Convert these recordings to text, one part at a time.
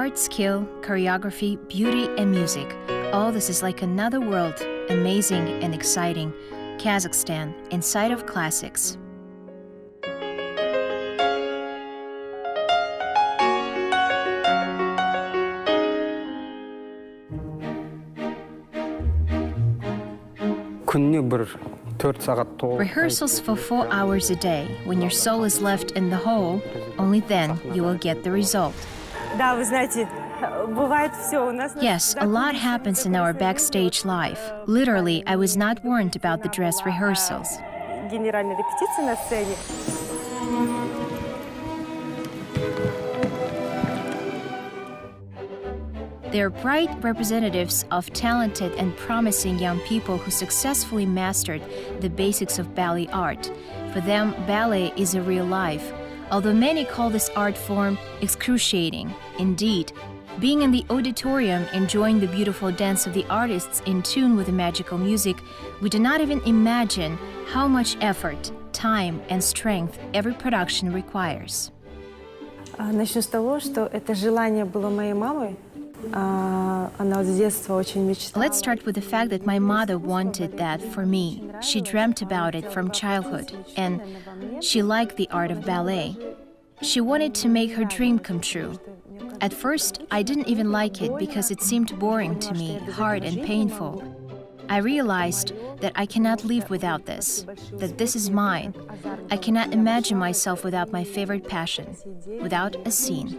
art, skill, choreography, beauty, and music. All this is like another world, amazing and exciting. Kazakhstan, inside of classics. Rehearsals for 4 hours a day. When your soul is left in the hole, only then you will get the result. Yes, a lot happens in our backstage life. Literally, I was not warned about the dress rehearsals. They're bright representatives of talented and promising young people who successfully mastered the basics of ballet art. For them, ballet is a real life, although many call this art form excruciating. Indeed, being in the auditorium, enjoying the beautiful dance of the artists in tune with the magical music, we do not even imagine how much effort, time, and strength every production requires. Начну с того, что это желание было моей мамы. Let's start with the fact that my mother wanted that for me. She dreamt about it from childhood, and she liked the art of ballet. She wanted to make her dream come true. At first, I didn't even like it because it seemed boring to me, hard and painful. I realized that I cannot live without this, that this is mine. I cannot imagine myself without my favorite passion, without a scene.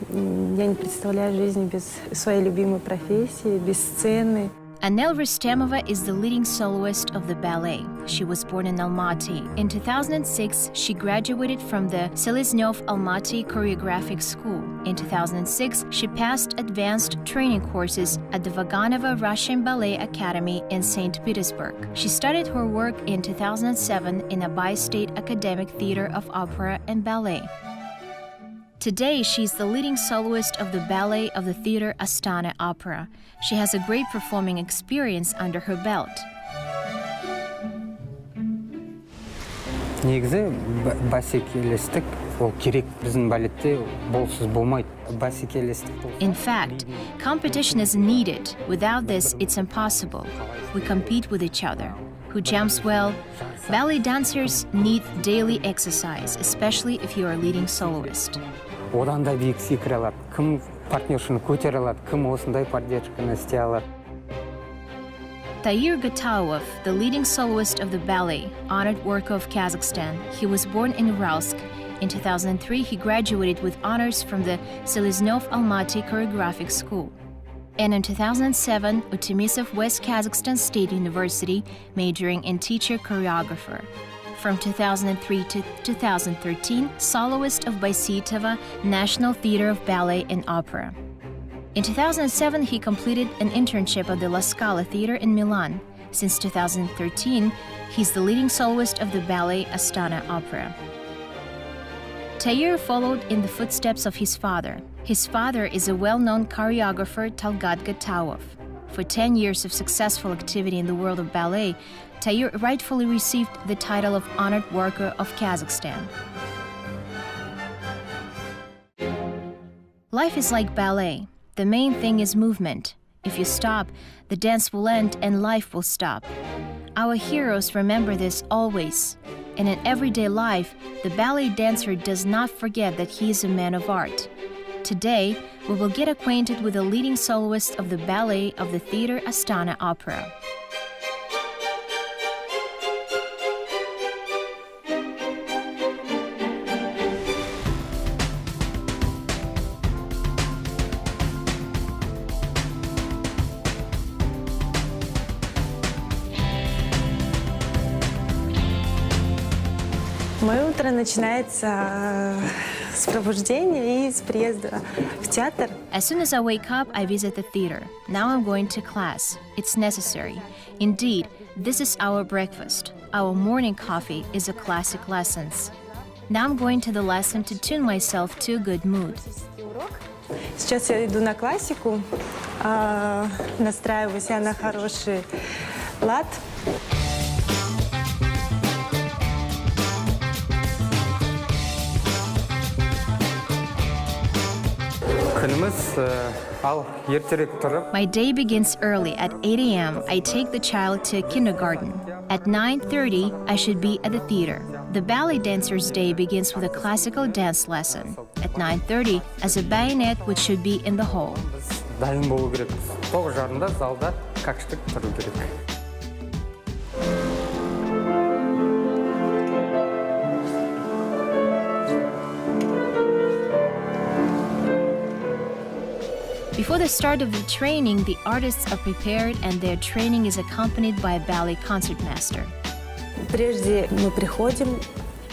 Я не представляю жизнь без своей любимой профессии, без сцены. Anel Rustemova is the leading soloist of the ballet. She was born in Almaty. In 2006, she graduated from the Seleznov Almaty Choreographic School. In 2006, she passed advanced training courses at the Vaganova Russian Ballet Academy in St. Petersburg. She started her work in 2007 in Abay State Academic Theater of Opera and Ballet. Today, she's the leading soloist of the ballet of the Theater Astana Opera. She has a great performing experience under her belt. Негізі бәсекелестік ол керек біздің балетте болсыз болмайды. In fact, competition is needed. Without this, it's impossible. We compete with each other. Who jumps well? Ballet dancers need daily exercise, especially if you are a leading soloist. Одан да биік секіре алады. Кім партнершіні көтере алады, кім осындай поддержканы істей алады. Tair Gataov, the leading soloist of the ballet, honored worker of Kazakhstan. He was born in Uralsk. In 2003, he graduated with honors from the Seleznov Almaty Choreographic School. And in 2007, Utemisov West Kazakhstan State University, majoring in teacher choreographer. From 2003 to 2013, soloist of Baisitova National Theater of Ballet and Opera. In 2007, he completed an internship at the La Scala Theater in Milan. Since 2013, he's the leading soloist of the ballet Astana Opera. Tair followed in the footsteps of his father. His father is a well-known choreographer, Talgat Gataov. For 10 years of successful activity in the world of ballet, Tair rightfully received the title of Honored Worker of Kazakhstan. Life is like ballet. The main thing is movement. If you stop, the dance will end and life will stop. Our heroes remember this always. And in everyday life, the ballet dancer does not forget that he is a man of art. Today, we will get acquainted with the leading soloist of the ballet of the Theater Astana Opera. Мое утро начинается с пробуждения и с приезда в театр. As soon as I wake up, I visit the theater. Now I'm going to class. It's necessary. Indeed, this is our breakfast. Our morning coffee is a classic lessons. Now I'm going to the lesson to tune myself to a good mood. Сейчас я иду на классику, настраиваю себя на хороший лад. Күніміз ал ертерек тұрып, My day begins early. At 8 a.m., I take the child to kindergarten. At 9:30, I should be at the theater. The ballet dancer's day begins with a classical dance lesson. At 9:30, as a bayonet which should be in the hall. дайын болу керек. 9:30-да залда каштық тұру керек. Before the start of the training, the artists are prepared and their training is accompanied by a ballet concertmaster. Прежде мы приходим,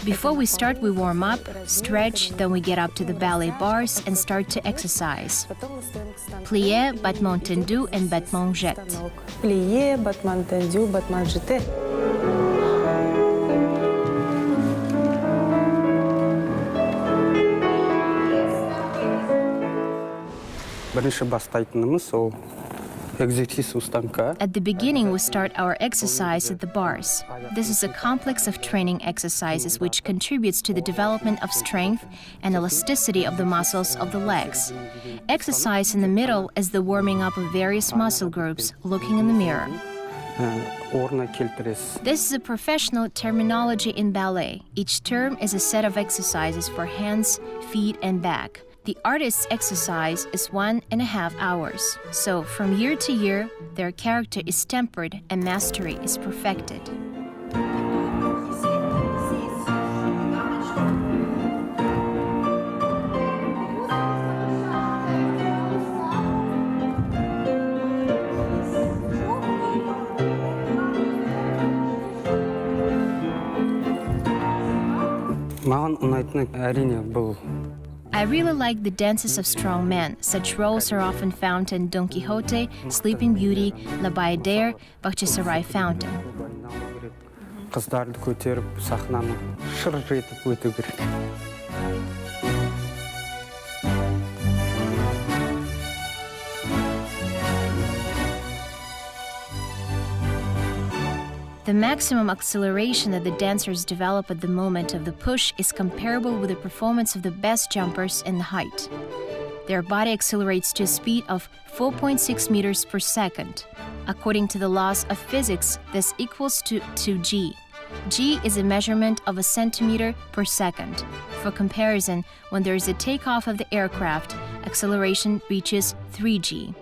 Before we start, we warm up, stretch, then we get up to the ballet bars and start to exercise. потом мы стоим к станку. Plié, battement tendu, and battement jet. Плие, батман тендю, батман жете. Бірінші бастайтынымыз ол экзерсис устанка. At the beginning, we start our exercise at the bars. This is a complex of training exercises which contributes to the development of strength and elasticity of the muscles of the legs. Exercise in the middle is the warming up of various muscle groups, looking in the mirror. Орна келтіресіз. This is a professional terminology in ballet. Each term is a set of exercises for hands, feet, and back. The artist's exercise is 1.5 hours. So, from year to year, their character is tempered and mastery is perfected. Маған ұнайтыны әрине бұл. I really like the dances of strong men. Such roles are often found in Don Quixote, Sleeping Beauty, La Bayadère, Syry Fountain. Қыздарды көтеріп, сахнаны шыр етіп өту керек. The maximum acceleration that the dancers develop at the moment of the push is comparable with the performance of the best jumpers in the height. Their body accelerates to a speed of 4.6 meters per second. According to the laws of physics, this equals to 2g. G is a measurement of a centimeter per second. For comparison, when there is a takeoff of the aircraft, acceleration reaches 3g.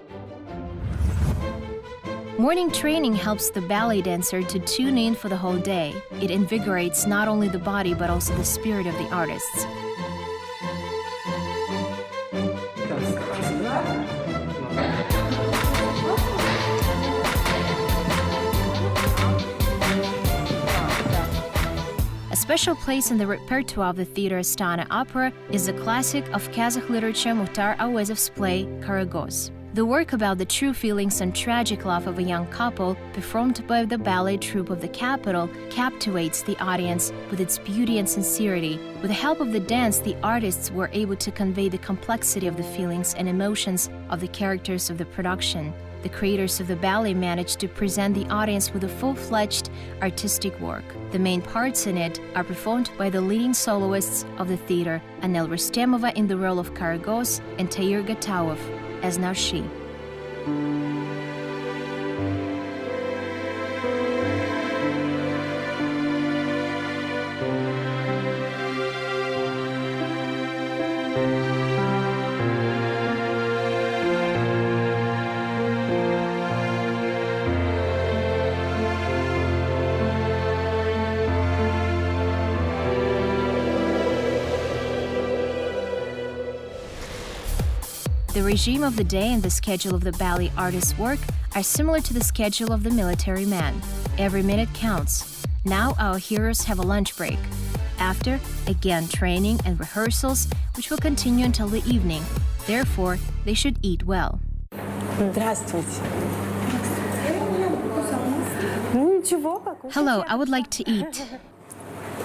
Morning training helps the ballet dancer to tune in for the whole day. It invigorates not only the body but also the spirit of the artists. A special place in the repertoire of the theater Astana opera is the classic of Kazakh literature Muhtar Awezov's play Karagöz. The work about the true feelings and tragic love of a young couple, performed by the ballet troupe of the capital, captivates the audience with its beauty and sincerity. With the help of the dance, the artists were able to convey the complexity of the feelings and emotions of the characters of the production. The creators of the ballet managed to present the audience with a full-fledged artistic work. The main parts in it are performed by the leading soloists of the theater, Anel Rustemova in the role of Karagöz and Tair Gataov as Narshi. The regime of the day and the schedule of the ballet artist's work are similar to the schedule of the military man. Every minute counts. Now our heroes have a lunch break. After, again training and rehearsals, which will continue until the evening. Therefore, they should eat well. Здравствуйте. Ну ничего, покушайте. Hello, I would like to eat.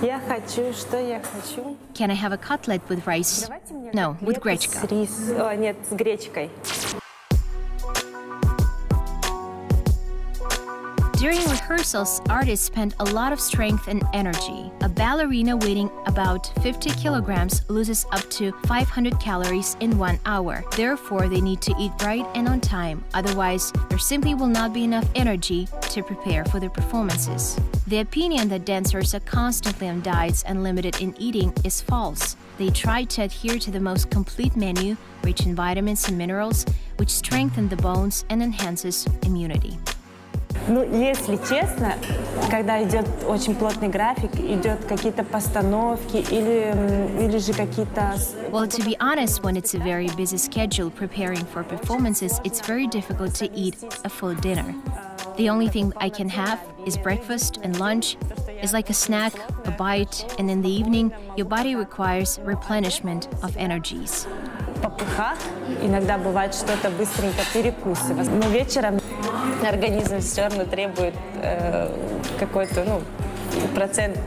Я хочу, что я хочу? Can I have a cutlet with rice? Давайте мне No, with котлеты гречка. с рисом. Нет, с гречкой. During rehearsals, artists spend a lot of strength and energy. A ballerina weighing about 50 kilograms loses up to 500 calories in 1 hour. Therefore, they need to eat right and on time. Otherwise, there simply will not be enough energy to prepare for their performances. The opinion that dancers are constantly on diets and limited in eating is false. They try to adhere to the most complete menu, rich in vitamins and minerals, which strengthen the bones and enhances immunity. Ну, если честно, когда идет очень плотный график, идет какие-то постановки или же какие-то... Well, to be honest, when it's a very busy schedule preparing for performances, it's very difficult to eat a full dinner. The only thing I can have is breakfast and lunch. It's like a snack, a bite, and in the evening, your body requires replenishment of energies. По пыхах иногда бывает что-то быстренько перекусывать. Но вечером организм все равно требует какой-то, процент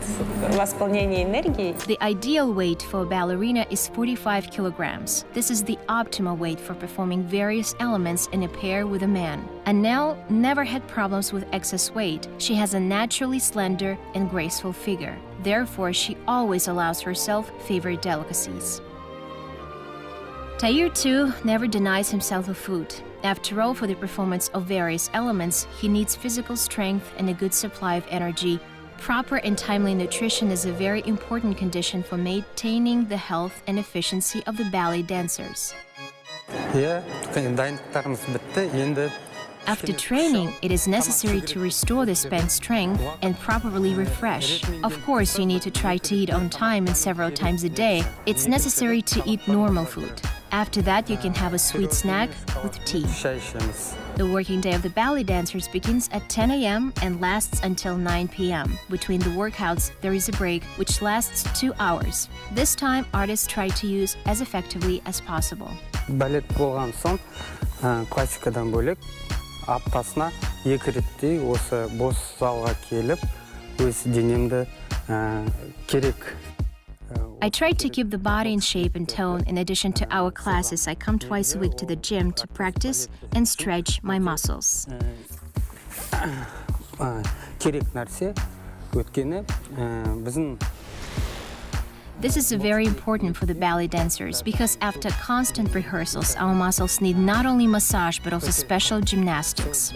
восполнения энергии. The ideal weight for a ballerina is 45 kilograms. This is the optimal weight for performing various elements in a pair with a man. Anel never had problems with excess weight. She has a naturally slender and graceful figure. Therefore, she always allows herself favorite delicacies. Tahir, too, never denies himself of food. After all, for the performance of various elements, he needs physical strength and a good supply of energy. Proper and timely nutrition is a very important condition for maintaining the health and efficiency of the ballet dancers. After training, it is necessary to restore the spent strength and properly refresh. Of course, you need to try to eat on time and several times a day. It's necessary to eat normal food. After that, you can have a sweet snack with tea. The working day of the ballet dancers begins at 10 a.m. and lasts until 9 p.m. Between the workouts, there is a break, which lasts 2 hours. This time, artists try to use as effectively as possible. Балет болған соң, классикадан бөлек, аптасына 2 реттей осы бос залға келіп, өз денемді керек. I try to keep the body in shape and tone. In addition to our classes, I come twice a week to the gym to practice and stretch my muscles. Керек нәрсе өткені біздің This is very important for the ballet dancers because after constant rehearsals, our muscles need not only massage but also special gymnastics.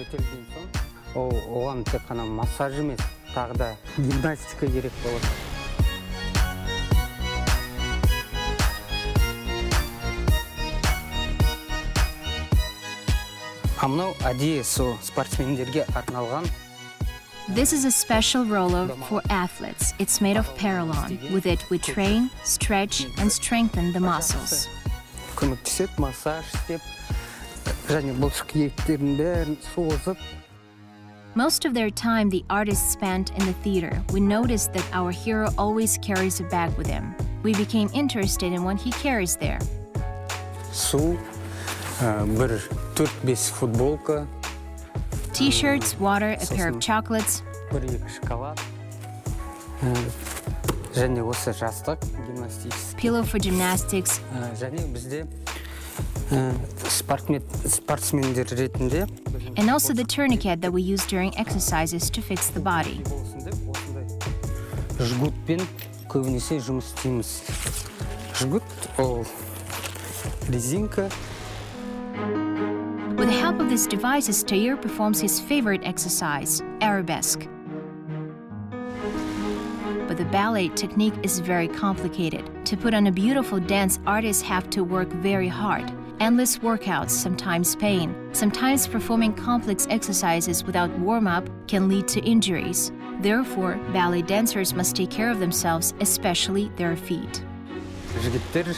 Оған тек қана массаж емес, тағы да гимнастика керек болады. Мынау әдейі сол спортсмендерге арналған. This is a special roller for athletes. It's made of porcelain. With it, we train, stretch, and strengthen the muscles. Көмектеседі, массаж істеп, және бұлшық еттерін бәрін созып. Most of their time the artists spent in the theater. We noticed that our hero always carries a bag with him. We became interested in what he carries there. Су, бір 4-5 футболка. T-shirts, water, a pair of chocolates. Бір-екі шоколад. Және осы жастық гимнастический. Pillow for gymnastics. Және бізде спортсмендер ретінде. And also the tourniquet that we use during exercises to fix the body. Жгутпен көбінесе жұмыс істейміз. Жгут ол резинка. With the help of these devices, Tahir performs his favorite exercise, arabesque. But the ballet technique is very complicated. To put on a beautiful dance, artists have to work very hard. Endless workouts, sometimes pain. Sometimes performing complex exercises without warm-up can lead to injuries. Therefore, ballet dancers must take care of themselves, especially their feet. Жігіттер,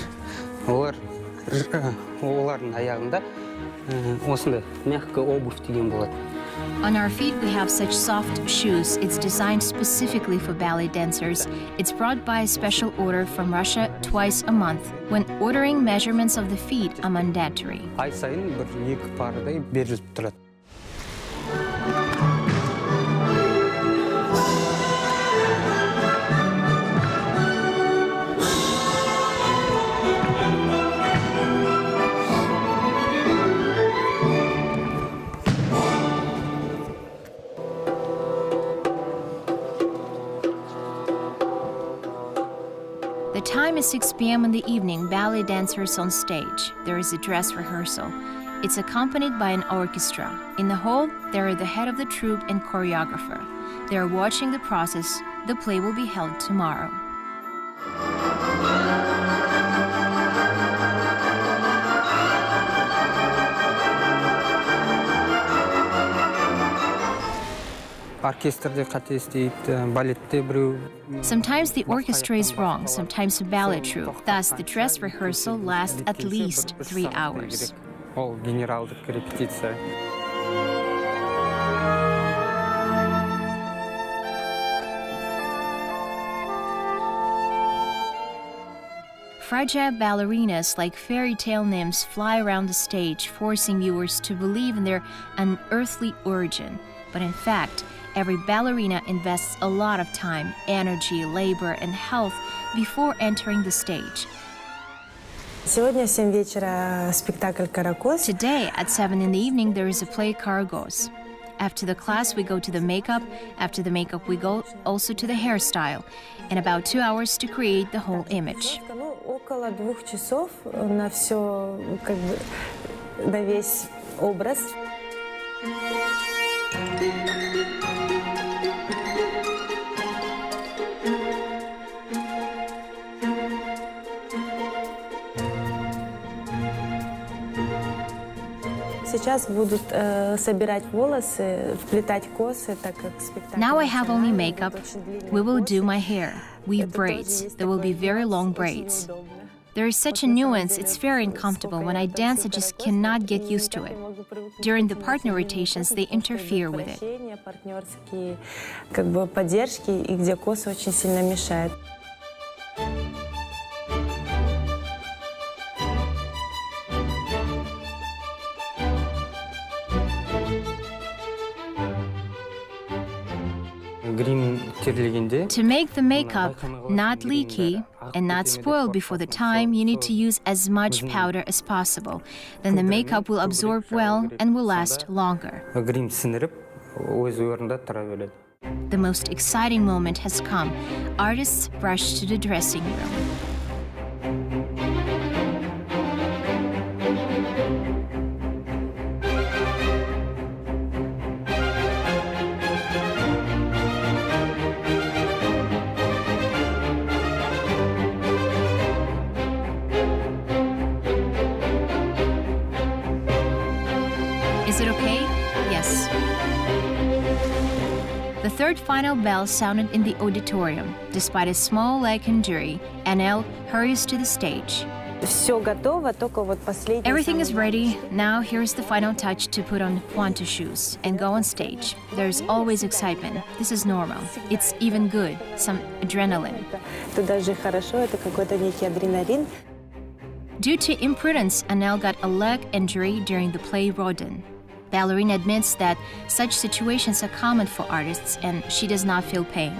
олардың аяғында осындай мягкая обувь деген болады. On our feet, we have such soft shoes. It's designed specifically for ballet dancers. It's brought by a special order from Russia twice a month. When ordering, measurements of the feet are mandatory. Ай сайын бір-екі пардай беріліп тұрады. The time is 6 p.m. in the evening. Ballet dancers on stage. There is a dress rehearsal. It's accompanied by an orchestra. In the hall, there are the head of the troupe and choreographer. They are watching the process. The play will be held tomorrow. Оркестрде қате істейді, балетте біреу. Sometimes the orchestra is wrong, sometimes a ballet troupe. Thus, the dress rehearsal lasts at least 3 hours. Ол генералдық репетиция. Fragile ballerinas like fairy tale nymphs fly around the stage, forcing viewers to believe in their unearthly origin. But in fact, every ballerina invests a lot of time, energy, labor, and health before entering the stage. Сегодня в 7 вечера спектакль «Каракос». Today, at 7 in the evening, there is a play Karagos. After the class, we go to the makeup. After the makeup, we go also to the hairstyle. And about 2 hours to create the whole image. Ну, около 2 часов на все, как бы, на весь образ. Сейчас будут собирать волосы, вплетать косы, так как спектакль. Now I have only makeup. We will do my hair. Weave braids. There will be very long braids. There is such a nuance, it's very uncomfortable. When I dance, I just cannot get used to it. During the partner rotations, they interfere with it. Партнерские, как бы, поддержки, и где косы очень сильно мешают. To make the makeup not leaky and not spoil before the time, you need to use as much powder as possible. Then the makeup will absorb well and will last longer. The most exciting moment has come. Artists rush to the dressing room. Is it okay? Yes. The third final bell sounded in the auditorium. Despite a small leg injury, Anel hurries to the stage. Все готово, только вот последний. Everything is ready. Now here's the final touch to put on pointe shoes and go on stage. There's always excitement. This is normal. It's even good. Some adrenaline. Это даже хорошо, это какой-то некий адреналин. Due to imprudence, Anel got a leg injury during the play Rodin. Ballerina admits that such situations are common for artists and she does not feel pain.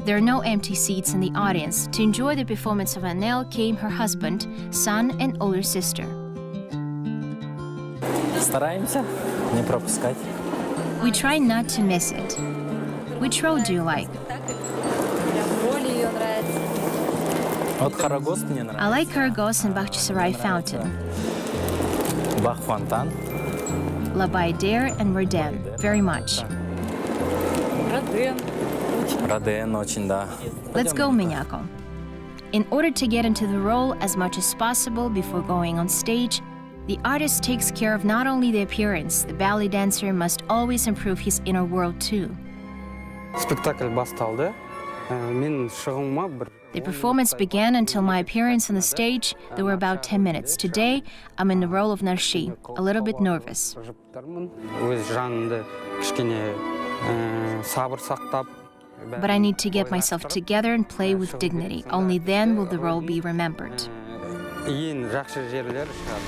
There are no empty seats in the audience. To enjoy the performance of Anel came her husband, son, and older sister. Стараемся не пропускать. We try not to miss it. Which role do you like? Вот Карагос мне I нравится. like Karagos and Bakhchisarai Fountain, Бах-фонтан. La Baïdère and Rodin, very much. Роден очень, да. Let's go, Minyako. In order to get into the role as much as possible before going on stage, the artist takes care of not only the appearance, the ballet dancer must always improve his inner world too. Спектакль басталды. Мен шығуыма бір. The performance began until my appearance on the stage. There were about 10 minutes. Today, I'm in the role of Narshi, a little bit nervous. Өз жанымды кішкене сабыр сақтап. But I need to get myself together and play with dignity. Only then will the role be remembered. Ең жақсы жерлері шығады.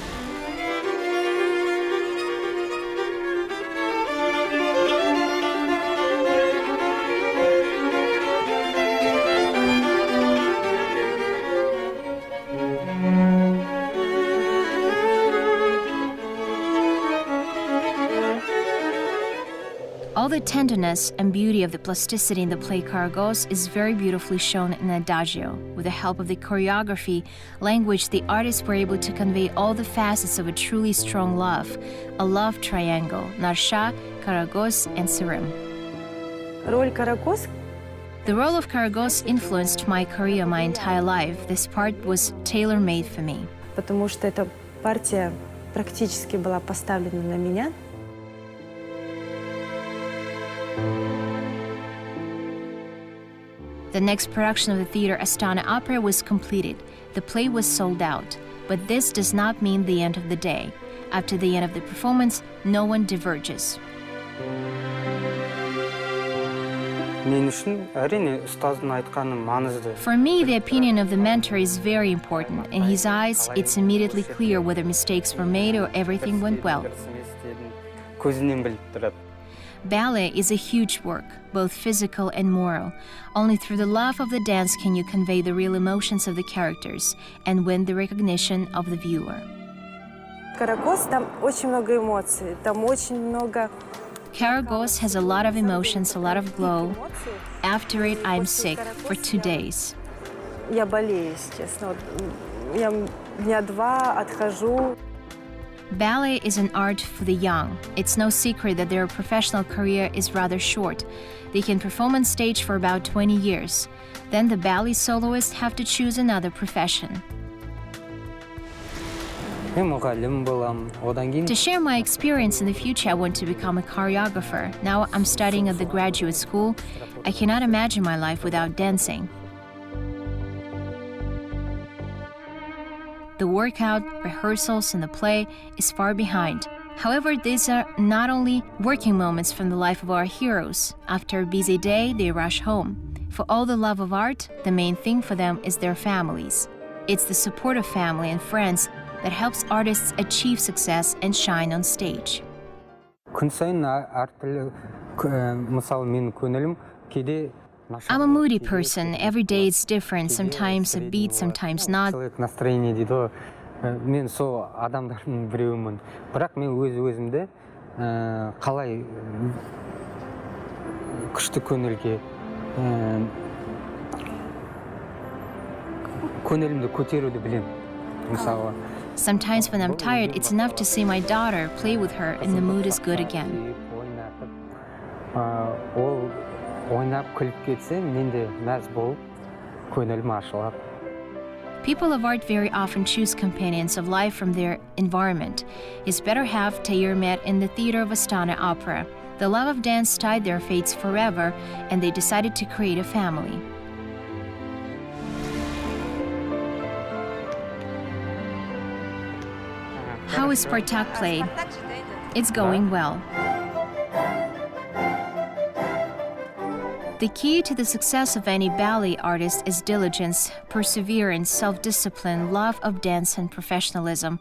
All the tenderness and beauty of the plasticity in the play Karagos is very beautifully shown in Adagio. With the help of the choreography, language, the artists were able to convey all the facets of a truly strong love, a love triangle, Narsha, Karagos, and Syrym. Роль Карагос. The role of Karagos influenced my career my entire life. This part was tailor-made for me. Потому что эта партия практически была поставлена на меня. The next production of the theater Astana Opera was completed. The play was sold out. But this does not mean the end of the day. After the end of the performance, no one diverges. Мен үшін әрине ұстаздың айтқаны маңызды. For me, the opinion of the mentor is very important. In his eyes, it's immediately clear whether mistakes were made or everything went well. Көзінен біліп тұрады. Ballet is a huge work, both physical and moral. Only through the love of the dance can you convey the real emotions of the characters and win the recognition of the viewer. Карагос, там очень много эмоций, там очень много... Karagos has a lot of emotions, a lot of glow. After it, I'm sick for 2 days. Я болею, естественно. Я дня 2 отхожу. Ballet is an art for the young. It's no secret that their professional career is rather short. They can perform on stage for about 20 years. Then the ballet soloists have to choose another profession. Мен мұғалім боламын. Одан кейін To share my experience in the future, I want to become a choreographer. Now I'm studying at the graduate school. I cannot imagine my life without dancing. The workout, rehearsals, and the play is far behind. However, these are not only working moments from the life of our heroes. After a busy day, they rush home. For all the love of art, the main thing for them is their families. It's the support of family and friends that helps artists achieve success and shine on stage. күн сайын әртүрлі мысалы менің көңілім кейде I'm a moody person. Every day it's different. Sometimes upbeat, sometimes not. Человек настроение дейді ғой. Мен сол адамдардың біреуімін. Бірақ мен өзімді қалай күшті көңілге көңілімді көтеруді білемін. Мысалы Sometimes when I'm tired, it's enough to see my daughter, play with her, and the mood is good again. Ол ойнап күліп кетсе, мен де мәз болып, көңілім ашылады. People of art very often choose companions of life from their environment. His better half, Tayyar, met in the theater of Astana Opera. The love of dance tied their fates forever, and they decided to create a family. How is Spartak played? It's going well. The key to the success of any ballet artist is diligence, perseverance, self-discipline, love of dance, and professionalism.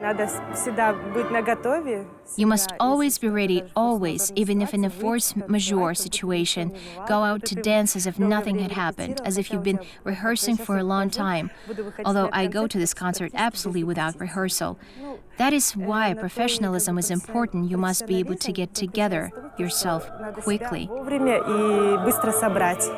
Надо всегда быть наготове. You must always be ready, always, even if in a force majeure situation. Go out to dance as if nothing had happened, as if you've been rehearsing for a long time. Although I go to this concert absolutely without rehearsal. That is why professionalism is important. You must be able to get together yourself quickly. Вовремя и быстро собрать.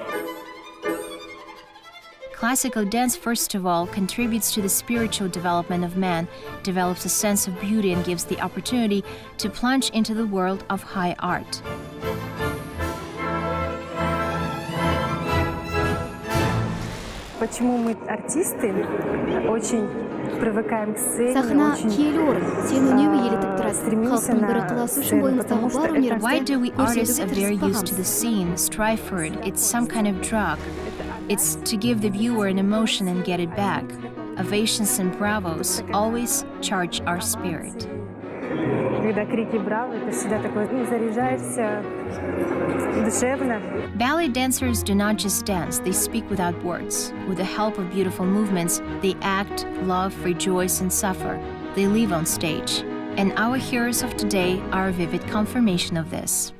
Classical dance, first of all, contributes to the spiritual development of man, develops a sense of beauty, and gives the opportunity to plunge into the world of high art. Почему мы, артисты, очень привыкаем к сцене, Сахна очень киелі орын, сені үнемі елітіп тұрады. стремимся Халықтың бірі на қаласы үшін сцену, бойымыздағы потому что бар это өнерімізді Why do we artists көрсетуге are very тырысып used to the бағамыз. scene, strive for it? It's some kind of drug. It's to give the viewer an emotion and get it back. Ovations and bravos always charge our spirit. Когда крики «Браво!», это всегда такое, заряжаешься душевно. Ballet dancers do not just dance, they speak without words. With the help of beautiful movements, they act, love, rejoice, and suffer. They live on stage. And our heroes of today are a vivid confirmation of this.